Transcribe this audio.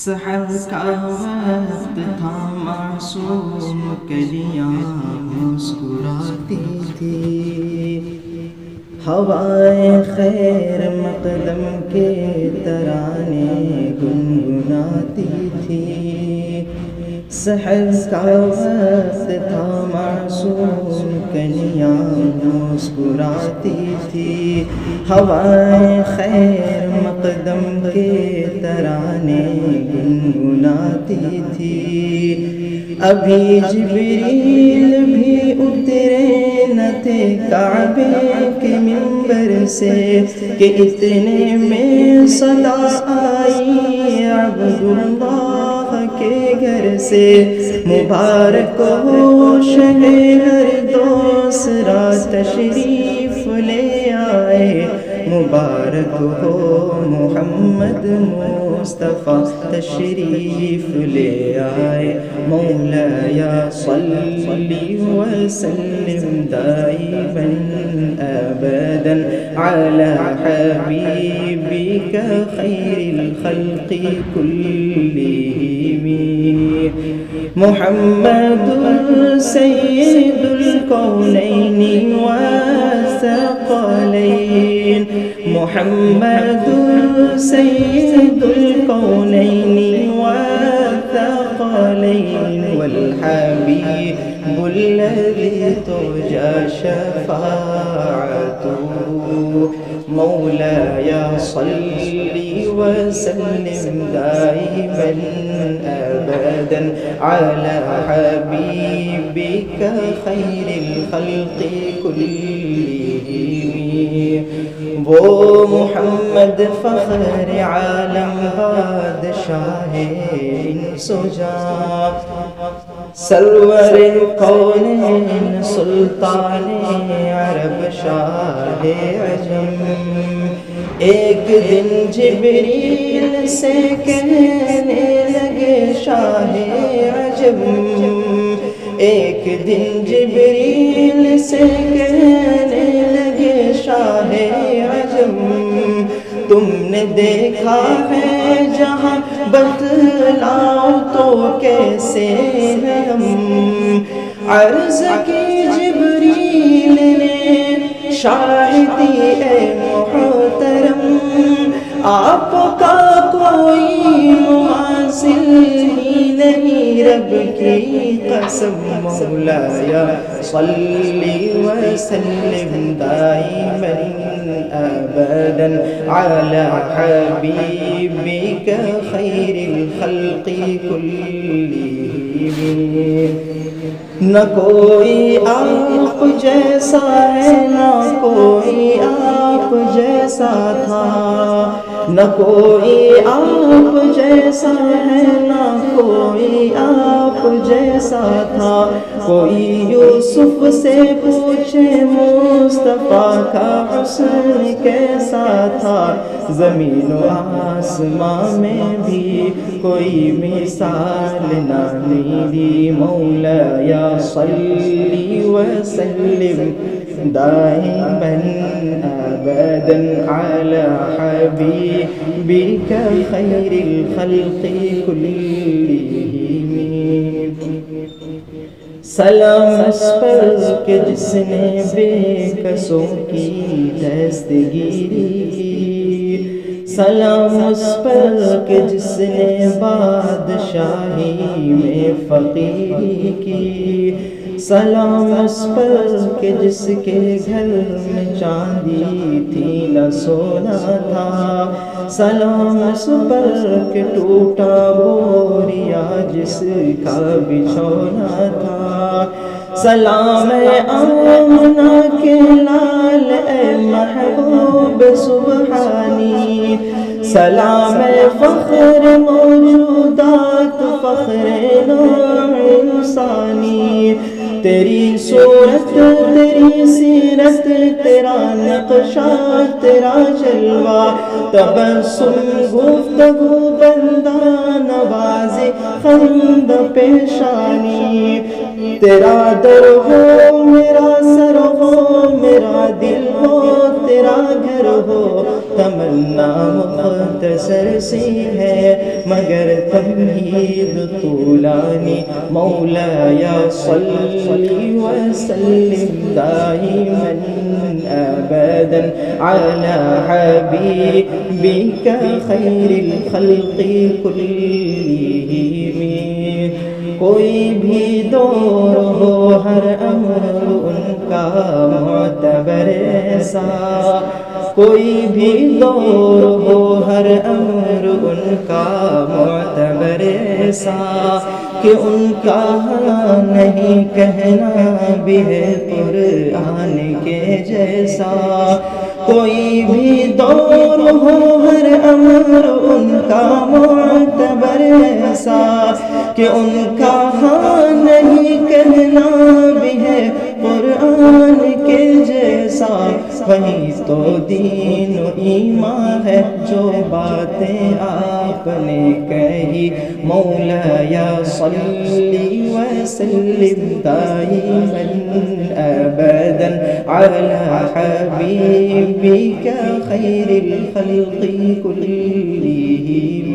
سحر کا وقت تھا، معصوم کلیاں مسکراتی تھی، ہوائیں خیر مقدم کے ترانے گنگناتی تھی۔ سحر کا وقت تھا، معصوم کلیاں مسکراتی تھی، ہوائیں خیر مقدم کے ترانے گنگناتی تھی۔ ابھی جبریل بھی اترے نہ تھے کعبے کے منبر سے کہ اتنے میں صدا آئی عبداللہ کے گھر سے۔ مبارک ہو شہر دوسرا تشریف لے آئے، مبارک ہو محمد مصطفیٰ تشریف لے آئے۔ مولایا صلی وسلم دائما ابدا علی حبیبک خیر الخلق کلہم۔ محمد سید الکونین والثقلین، محمد سید الکونین والثقلین، والحبیب الذی ترجى شفاعته۔ مولاي صل وسلم دائما ابدا على حبيبك خير الخلق كلهم۔ وہ محمد فخر عالم بادشاہ انس و جاں، سرور کونین سلطان عرب شاہ عجم۔ ایک دن جبریل سے کہنے لگے شاہ عجم، ایک دن جبریل سے کہنے لگے شاہ عجم، تم نے دیکھا ہے جہاں بتلاؤ تو کیسے ہیں ہم۔ عرض کی جبریل نے شاہدی اے محترم، آپ کا کوئی مماثل ہی نہیں رب کی قسم۔ مولایا صلی وسلم دائما ابدا علی حبیبک خیر الخلق کلہم۔ نہ کوئی آپ جیسا ہے، نہ کوئی آپ جیسا تھا، نہ کوئی آپ جیسا ہے، نہ کوئی آپ جیسا تھا۔ کوئی یوسف سے پوچھے مصطفیٰ کا حسن کیسا تھا، زمین و آسمان میں بھی کوئی مثال نہ ملی۔ مولایا صلی وسلم دائما ابدا علی حبیبک خیر الخلق کلہم۔ سلام اس پر کہ جس نے بے کسوں کی دستگیری کی، سلام اس پر کہ جس نے بادشاہی میں فقیری کی، سلام اس پر کہ جس کے گھر میں چاندی تھی نہ سونا تھا، سلام اس پر کہ ٹوٹا بوریا جس کا بچھونا تھا، سلام اے آمنہ کے لال اے محبوب سبحانی، سلام اے فخر موجودات فخر نوع انسانی۔ تیری صورت تیری سیرت تیرا نقشہ تیرا جلوہ، تبسم گفتگو بندہ نوازی خند پیشانی۔ تیرا در ہو میرا سر ہو میرا دل ہو تیرا گھر ہو، تمنا مختصر سی ہے مگر تمہید طولانی مولایا صلی وسلم دائما ابدا علی حبیبک خیر الخلق کلہم کوئی بھی دور ہو ہر امر ان کا معتبر ایسا کوئی بھی دور ہو ہر امر ان کا معتبر ایسا کہ ان کا ہاں نہیں کہنا بھی ہے قرآن کے جیسا کوئی بھی دور ہو ہر امر ان کا معتبر ایسا کہ ان کا ہاں نہیں کہنا بھی ہے قرآن کے جیسا وہی تو دین و ایمان ہے جو باتیں آپ نے کہی مولایا صلی وسلم دائما ابدا علی حبیبک خیر الخلق کلہم